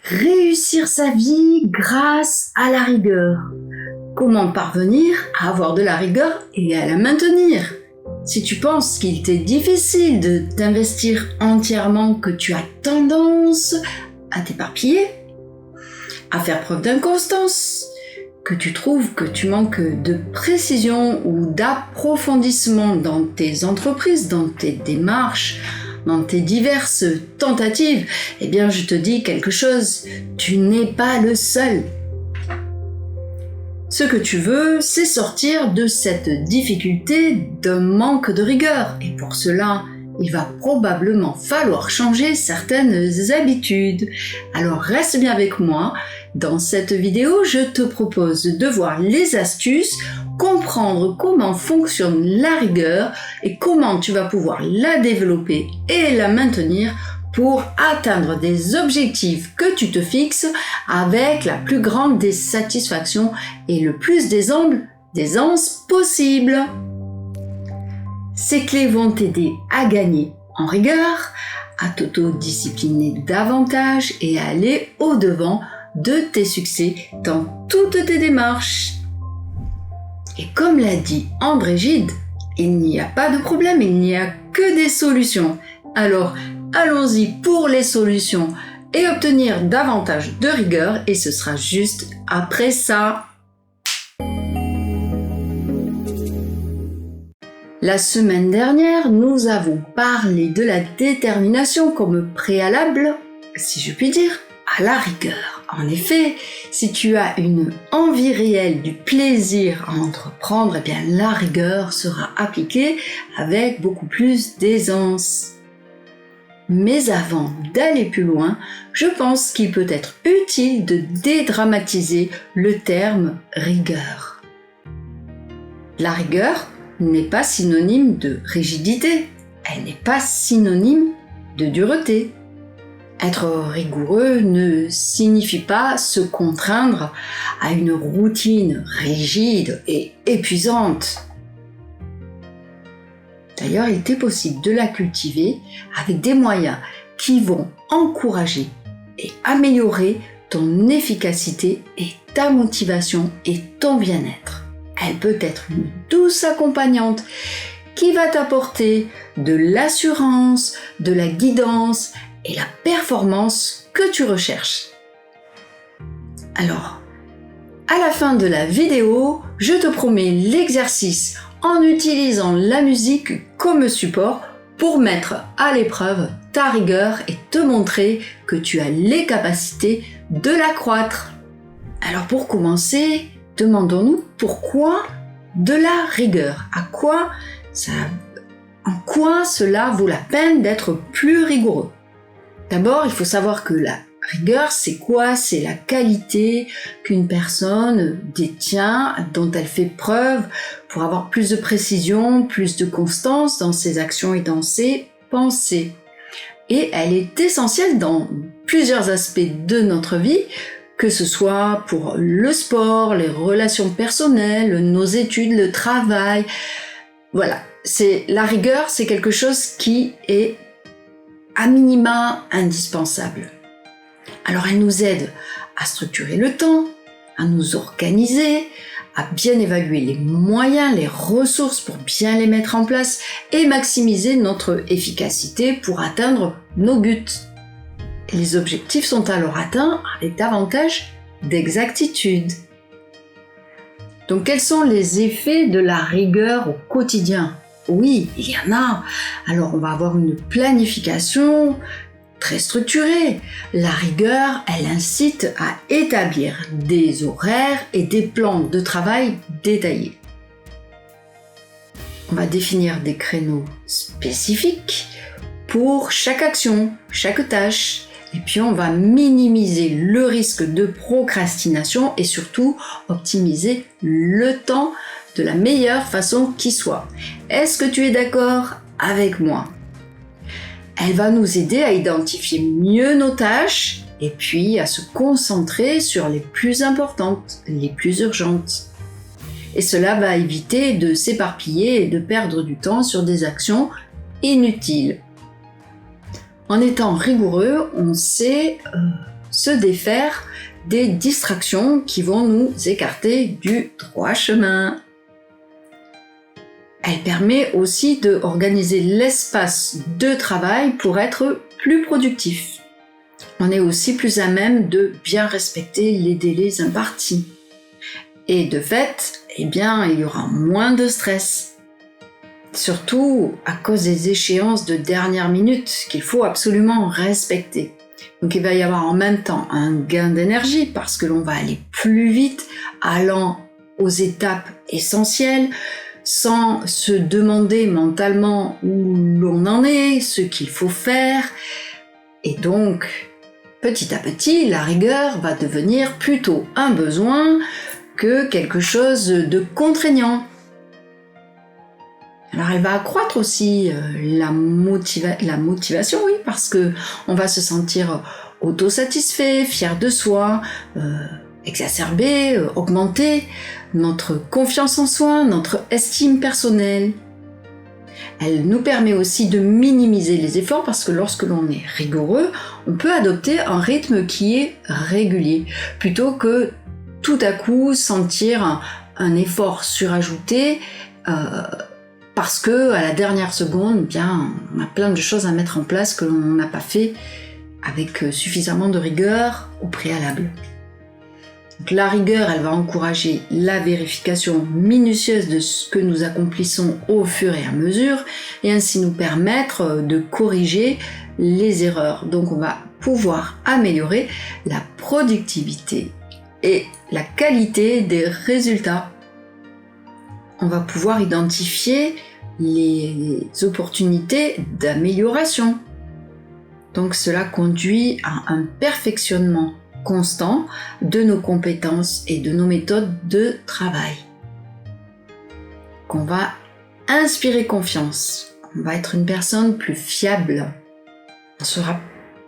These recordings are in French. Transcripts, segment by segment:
Réussir sa vie grâce à la rigueur. Comment parvenir à avoir de la rigueur et à la maintenir? Si tu penses qu'il t'est difficile de t'investir entièrement, que tu as tendance à t'éparpiller, à faire preuve d'inconstance, que tu trouves que tu manques de précision ou d'approfondissement dans tes entreprises, dans tes démarches, dans tes diverses tentatives, eh bien je te dis quelque chose, tu n'es pas le seul. Ce que tu veux, c'est sortir de cette difficulté d'un manque de rigueur. Et pour cela, il va probablement falloir changer certaines habitudes. Alors reste bien avec moi. Dans cette vidéo, je te propose de voir les astuces, comprendre comment fonctionne la rigueur et comment tu vas pouvoir la développer et la maintenir pour atteindre des objectifs que tu te fixes avec la plus grande des satisfactions et le plus d'aisance possible. Ces clés vont t'aider à gagner en rigueur, à t'autodiscipliner davantage et à aller au-devant de tes succès dans toutes tes démarches. Et comme l'a dit André Gide, il n'y a pas de problème, il n'y a que des solutions. Alors, allons-y pour les solutions et obtenir davantage de rigueur, et ce sera juste après ça. La semaine dernière, nous avons parlé de la détermination comme préalable, si je puis dire, à la rigueur. En effet, si tu as une envie réelle du plaisir à entreprendre, eh bien la rigueur sera appliquée avec beaucoup plus d'aisance. Mais avant d'aller plus loin, je pense qu'il peut être utile de dédramatiser le terme rigueur. La rigueur n'est pas synonyme de rigidité, elle n'est pas synonyme de dureté. Être rigoureux ne signifie pas se contraindre à une routine rigide et épuisante. D'ailleurs, il est possible de la cultiver avec des moyens qui vont encourager et améliorer ton efficacité et ta motivation et ton bien-être. Elle peut être une douce accompagnante qui va t'apporter de l'assurance, de la guidance et la performance que tu recherches. Alors, à la fin de la vidéo, je te promets l'exercice en utilisant la musique comme support pour mettre à l'épreuve ta rigueur et te montrer que tu as les capacités de l'accroître. Alors pour commencer, demandons-nous pourquoi de la rigueur. En quoi cela vaut la peine d'être plus rigoureux? D'abord, il faut savoir que la rigueur, c'est quoi? C'est la qualité qu'une personne détient, dont elle fait preuve pour avoir plus de précision, plus de constance dans ses actions et dans ses pensées. Et elle est essentielle dans plusieurs aspects de notre vie, que ce soit pour le sport, les relations personnelles, nos études, le travail. Voilà, la rigueur, c'est quelque chose qui est à minima indispensable. Alors elle nous aide à structurer le temps, à nous organiser, à bien évaluer les moyens, les ressources pour bien les mettre en place et maximiser notre efficacité pour atteindre nos buts. Et les objectifs sont alors atteints avec davantage d'exactitude. Donc quels sont les effets de la rigueur au quotidien? Oui, il y en a. Alors on va avoir une planification très structurée. La rigueur, elle incite à établir des horaires et des plans de travail détaillés. On va définir des créneaux spécifiques pour chaque action, chaque tâche. Et puis on va minimiser le risque de procrastination et surtout optimiser le temps de la meilleure façon qui soit. Est-ce que tu es d'accord avec moi? Elle va nous aider à identifier mieux nos tâches et puis à se concentrer sur les plus importantes, les plus urgentes. Et cela va éviter de s'éparpiller et de perdre du temps sur des actions inutiles. En étant rigoureux, on sait se défaire des distractions qui vont nous écarter du droit chemin. Elle permet aussi d'organiser l'espace de travail pour être plus productif. On est aussi plus à même de bien respecter les délais impartis. Et de fait, il y aura moins de stress. Surtout à cause des échéances de dernière minute qu'il faut absolument respecter. Donc il va y avoir en même temps un gain d'énergie parce que l'on va aller plus vite, allant aux étapes essentielles, sans se demander mentalement où l'on en est, ce qu'il faut faire. Et donc, petit à petit, la rigueur va devenir plutôt un besoin que quelque chose de contraignant. Alors elle va accroître aussi la motivation, oui, parce que on va se sentir autosatisfait, fier de soi, exacerber, augmenter notre confiance en soi, notre estime personnelle. Elle nous permet aussi de minimiser les efforts parce que lorsque l'on est rigoureux, on peut adopter un rythme qui est régulier, plutôt que tout à coup sentir un effort surajouté parce que à la dernière seconde, on a plein de choses à mettre en place que l'on n'a pas fait avec suffisamment de rigueur au préalable. Donc, la rigueur, elle va encourager la vérification minutieuse de ce que nous accomplissons au fur et à mesure et ainsi nous permettre de corriger les erreurs. Donc on va pouvoir améliorer la productivité et la qualité des résultats. On va pouvoir identifier les opportunités d'amélioration. Donc cela conduit à un perfectionnement constant de nos compétences et de nos méthodes de travail. Qu'on va inspirer confiance. On va être une personne plus fiable. On sera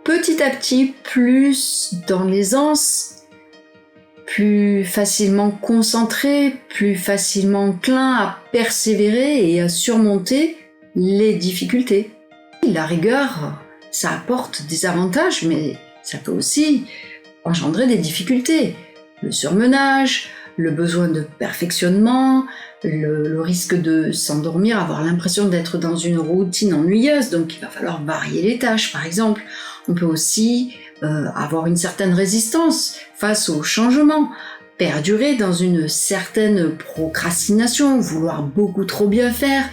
petit à petit plus dans l'aisance, plus facilement concentré, plus facilement enclin à persévérer et à surmonter les difficultés. La rigueur, ça apporte des avantages, mais ça peut aussi engendrer des difficultés. Le surmenage, le besoin de perfectionnement, le risque de s'endormir, avoir l'impression d'être dans une routine ennuyeuse, donc il va falloir varier les tâches par exemple. On peut aussi avoir une certaine résistance face au changement, perdurer dans une certaine procrastination, vouloir beaucoup trop bien faire,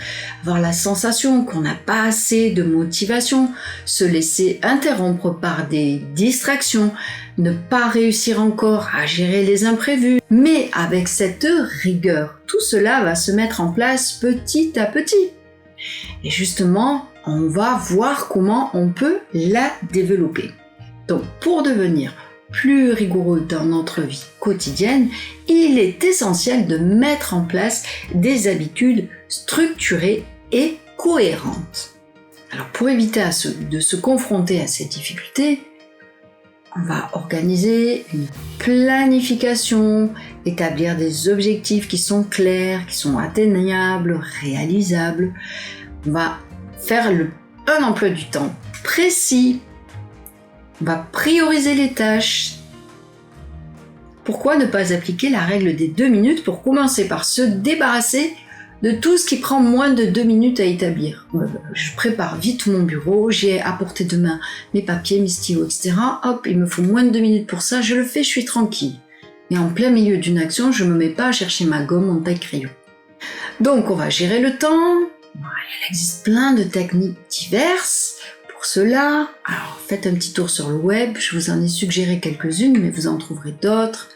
avoir la sensation qu'on n'a pas assez de motivation, se laisser interrompre par des distractions, ne pas réussir encore à gérer les imprévus. Mais avec cette rigueur, tout cela va se mettre en place petit à petit. Et justement, on va voir comment on peut la développer. Donc pour devenir plus rigoureux dans notre vie quotidienne, il est essentiel de mettre en place des habitudes structurées et cohérentes. Alors pour éviter de se confronter à ces difficultés, on va organiser une planification, établir des objectifs qui sont clairs, qui sont atteignables, réalisables. On va faire un emploi du temps précis. On va prioriser les tâches. Pourquoi ne pas appliquer la règle des 2 minutes pour commencer par se débarrasser de tout ce qui prend moins de 2 minutes à établir. Je prépare vite mon bureau, j'ai à portée de main mes papiers, mes stylos, etc. Hop, il me faut moins de 2 minutes pour ça, je le fais, je suis tranquille. Et en plein milieu d'une action, je me mets pas à chercher ma gomme, mon taille-crayon. Donc on va gérer le temps. Il existe plein de techniques diverses pour cela. Alors faites un petit tour sur le web, je vous en ai suggéré quelques-unes, mais vous en trouverez d'autres.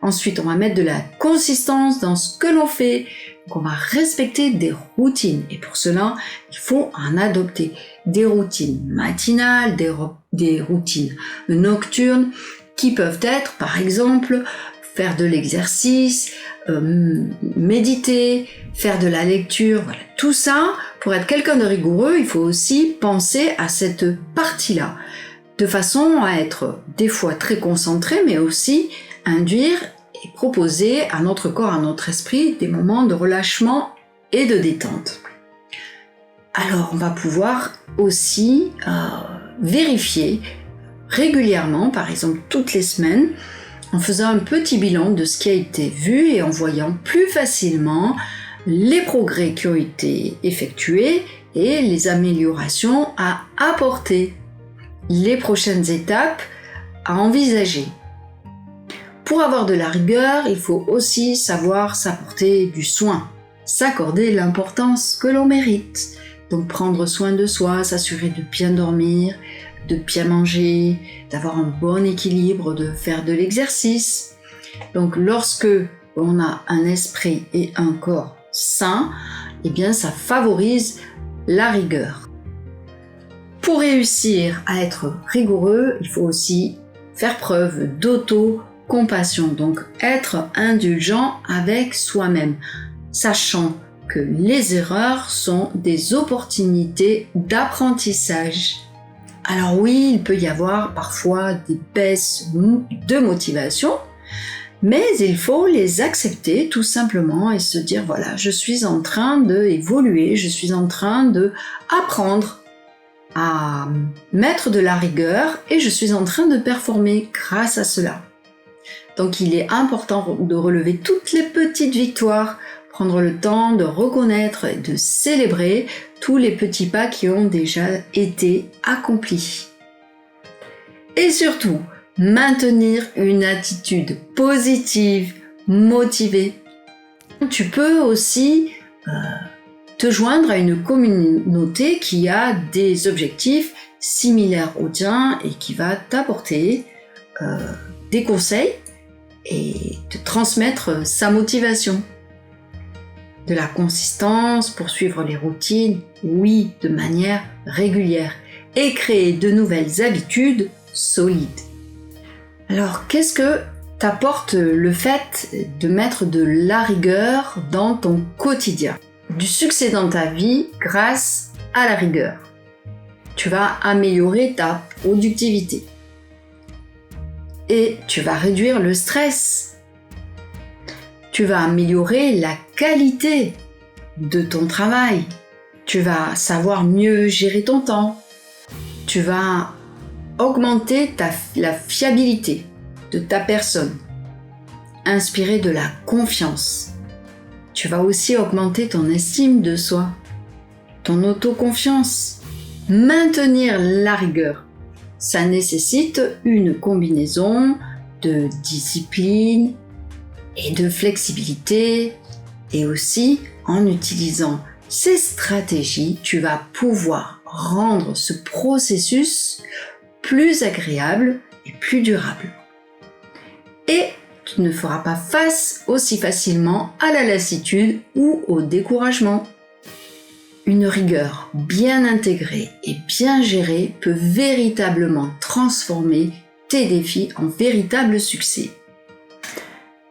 Ensuite, on va mettre de la consistance dans ce que l'on fait. Donc on va respecter des routines. Et pour cela, il faut en adopter des routines matinales, des routines nocturnes, qui peuvent être, par exemple, faire de l'exercice, méditer, faire de la lecture. Voilà. Tout ça, pour être quelqu'un de rigoureux, il faut aussi penser à cette partie-là, de façon à être des fois très concentré, mais aussi induire et proposer à notre corps, à notre esprit, des moments de relâchement et de détente. Alors, on va pouvoir aussi vérifier régulièrement, par exemple toutes les semaines, en faisant un petit bilan de ce qui a été vu et en voyant plus facilement les progrès qui ont été effectués et les améliorations à apporter, les prochaines étapes à envisager. Pour avoir de la rigueur, il faut aussi savoir s'apporter du soin, s'accorder l'importance que l'on mérite. Donc prendre soin de soi, s'assurer de bien dormir, de bien manger, d'avoir un bon équilibre, de faire de l'exercice. Donc lorsque on a un esprit et un corps sains, eh bien ça favorise la rigueur. Pour réussir à être rigoureux, il faut aussi faire preuve d'auto-compassion, donc être indulgent avec soi-même, sachant que les erreurs sont des opportunités d'apprentissage. Alors oui, il peut y avoir parfois des baisses de motivation, mais il faut les accepter tout simplement et se dire voilà, je suis en train d'évoluer, je suis en train d'apprendre à mettre de la rigueur et je suis en train de performer grâce à cela. Donc il est important de relever toutes les petites victoires, prendre le temps de reconnaître et de célébrer tous les petits pas qui ont déjà été accomplis. Et surtout, maintenir une attitude positive, motivée. Tu peux aussi te joindre à une communauté qui a des objectifs similaires aux tiens et qui va t'apporter des conseils et te transmettre sa motivation. De la consistance pour suivre les routines, oui, de manière régulière, et créer de nouvelles habitudes solides. Alors, qu'est-ce que t'apporte le fait de mettre de la rigueur dans ton quotidien? Du succès dans ta vie grâce à la rigueur. Tu vas améliorer ta productivité. Et tu vas réduire le stress. Tu vas améliorer la qualité de ton travail. Tu vas savoir mieux gérer ton temps. Tu vas augmenter la fiabilité de ta personne. Inspirer de la confiance. Tu vas aussi augmenter ton estime de soi, ton autoconfiance. Maintenir la rigueur. Ça nécessite une combinaison de discipline et de flexibilité, et aussi en utilisant ces stratégies, tu vas pouvoir rendre ce processus plus agréable et plus durable. Et tu ne feras pas face aussi facilement à la lassitude ou au découragement. Une rigueur bien intégrée et bien gérée peut véritablement transformer tes défis en véritable succès.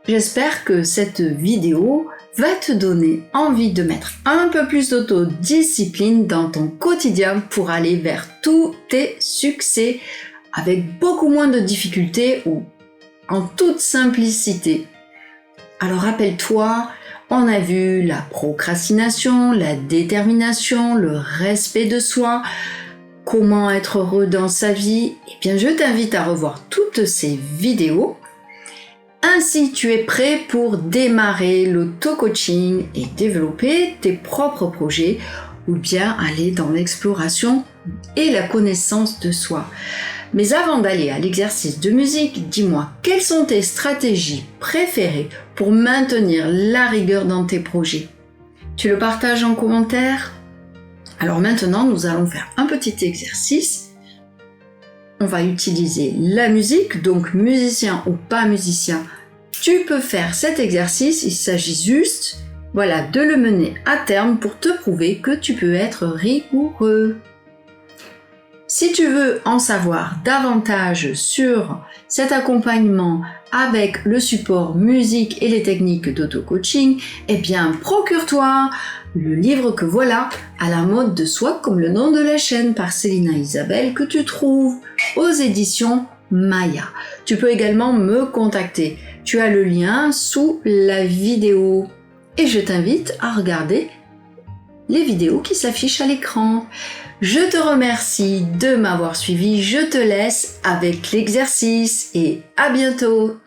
J'espère que cette vidéo va te donner envie de mettre un peu plus d'autodiscipline dans ton quotidien pour aller vers tous tes succès avec beaucoup moins de difficultés ou en toute simplicité. Alors rappelle-toi, on a vu la procrastination, la détermination, le respect de soi, comment être heureux dans sa vie. Eh bien, je t'invite à revoir toutes ces vidéos. Ainsi, tu es prêt pour démarrer l'auto-coaching et développer tes propres projets ou bien aller dans l'exploration et la connaissance de soi. Mais avant d'aller à l'exercice de musique, dis-moi, quelles sont tes stratégies préférées pour maintenir la rigueur dans tes projets? Tu le partages en commentaire? Alors maintenant, nous allons faire un petit exercice. On va utiliser la musique, donc musicien ou pas musicien, tu peux faire cet exercice. Il s'agit juste, de le mener à terme pour te prouver que tu peux être rigoureux. Si tu veux en savoir davantage sur cet accompagnement avec le support musique et les techniques d'auto-coaching, eh bien procure-toi le livre Que voilà, à la mode de soi comme le nom de la chaîne par Célina Isabelle que tu trouves aux éditions Maya. Tu peux également me contacter. Tu as le lien sous la vidéo et je t'invite à regarder les vidéos qui s'affichent à l'écran. Je te remercie de m'avoir suivi, je te laisse avec l'exercice et à bientôt.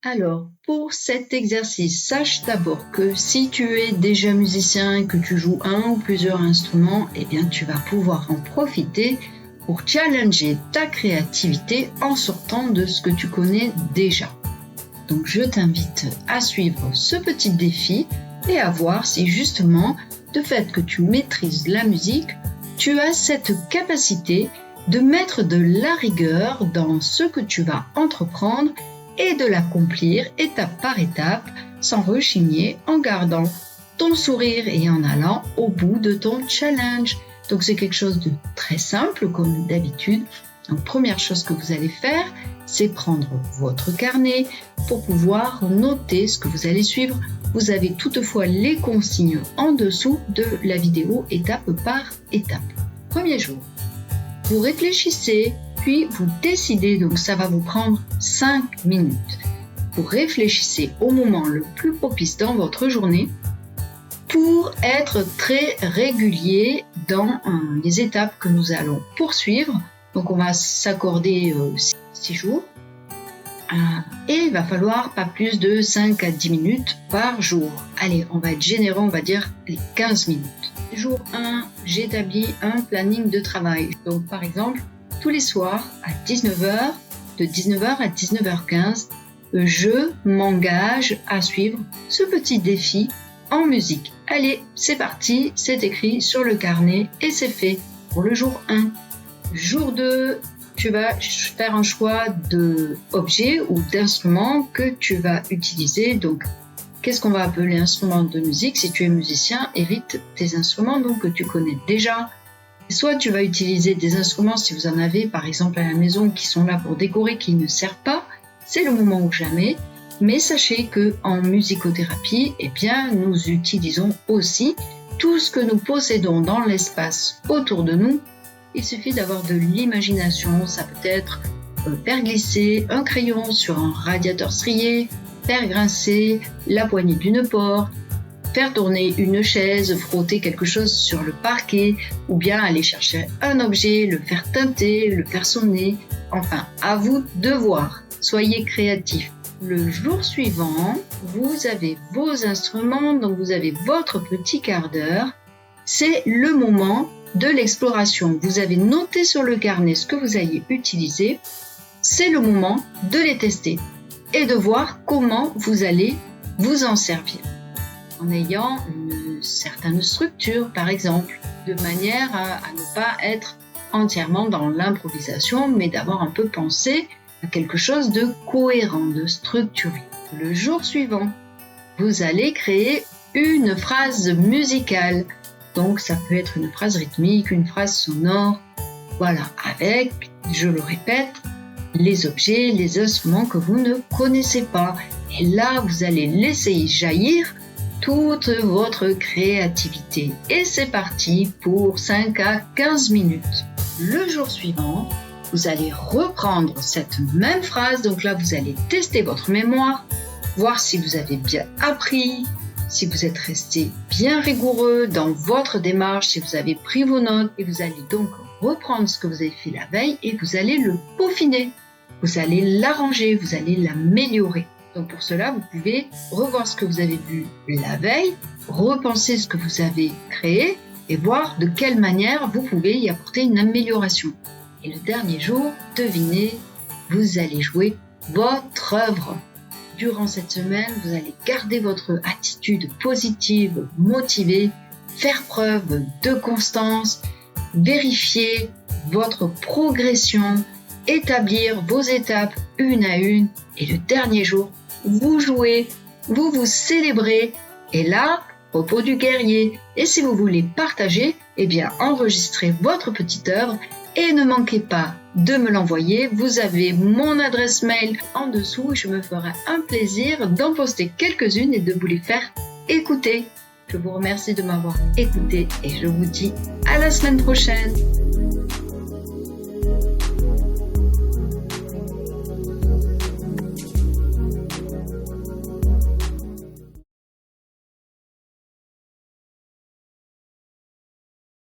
Alors, pour cet exercice, sache d'abord que si tu es déjà musicien et que tu joues un ou plusieurs instruments, eh bien tu vas pouvoir en profiter pour challenger ta créativité en sortant de ce que tu connais déjà. Donc je t'invite à suivre ce petit défi et à voir si justement, de fait que tu maîtrises la musique, tu as cette capacité de mettre de la rigueur dans ce que tu vas entreprendre et de l'accomplir étape par étape sans rechigner, en gardant ton sourire et en allant au bout de ton challenge. Donc c'est quelque chose de très simple comme d'habitude. Donc première chose que vous allez faire, c'est prendre votre carnet pour pouvoir noter ce que vous allez suivre. Vous avez toutefois les consignes en dessous de la vidéo étape par étape. Premier jour, vous réfléchissez, puis vous décidez, donc ça va vous prendre 5 minutes. Vous réfléchissez au moment le plus propice dans votre journée pour être très régulier dans les étapes que nous allons poursuivre. Donc on va s'accorder 6 jours et il va falloir pas plus de 5 à 10 minutes par jour. Allez, on va être généreux, on va dire les 15 minutes. Jour 1, j'établis un planning de travail. Donc par exemple, tous les soirs à 19h, de 19h à 19h15, je m'engage à suivre ce petit défi en musique. Allez, c'est parti, c'est écrit sur le carnet et c'est fait pour le jour 1. Jour 2, tu vas faire un choix d'objet ou d'instrument que tu vas utiliser. Donc, qu'est-ce qu'on va appeler instrument de musique? Si tu es musicien, évite tes instruments donc, que tu connais déjà. Soit tu vas utiliser des instruments, si vous en avez par exemple à la maison, qui sont là pour décorer, qui ne servent pas. C'est le moment ou jamais. Mais sachez qu'en musicothérapie, eh bien, nous utilisons aussi tout ce que nous possédons dans l'espace autour de nous. Il suffit d'avoir de l'imagination, ça peut être faire glisser un crayon sur un radiateur strié, faire grincer la poignée d'une porte, faire tourner une chaise, frotter quelque chose sur le parquet, ou bien aller chercher un objet, le faire teinter, le faire sonner. Enfin, à vous de voir. Soyez créatifs. Le jour suivant, vous avez vos instruments, donc vous avez votre petit quart d'heure. C'est le moment de l'exploration. Vous avez noté sur le carnet ce que vous allez utiliser. C'est le moment de les tester et de voir comment vous allez vous en servir. En ayant une certaine structure, par exemple, de manière à ne pas être entièrement dans l'improvisation, mais d'avoir un peu pensé à quelque chose de cohérent, de structuré. Le jour suivant, vous allez créer une phrase musicale. Donc ça peut être une phrase rythmique, une phrase sonore, voilà, avec, je le répète, les objets, les instruments que vous ne connaissez pas. Et là, vous allez laisser jaillir toute votre créativité. Et c'est parti pour 5 à 15 minutes. Le jour suivant, vous allez reprendre cette même phrase. Donc là, vous allez tester votre mémoire, voir si vous avez bien appris, si vous êtes resté bien rigoureux dans votre démarche, si vous avez pris vos notes, et vous allez donc reprendre ce que vous avez fait la veille et vous allez le peaufiner. Vous allez l'arranger, vous allez l'améliorer. Donc pour cela, vous pouvez revoir ce que vous avez vu la veille, repenser ce que vous avez créé et voir de quelle manière vous pouvez y apporter une amélioration. Et le dernier jour, devinez, vous allez jouer votre œuvre. Durant cette semaine, vous allez garder votre attitude positive, motivée, faire preuve de constance, vérifier votre progression, établir vos étapes une à une. Et le dernier jour, vous jouez, vous vous célébrez. Et là, repos du guerrier. Et si vous voulez partager, eh bien, enregistrez votre petite œuvre et ne manquez pas de me l'envoyer. Vous avez mon adresse mail en dessous. Je me ferai un plaisir d'en poster quelques-unes et de vous les faire écouter. Je vous remercie de m'avoir écouté et je vous dis à la semaine prochaine.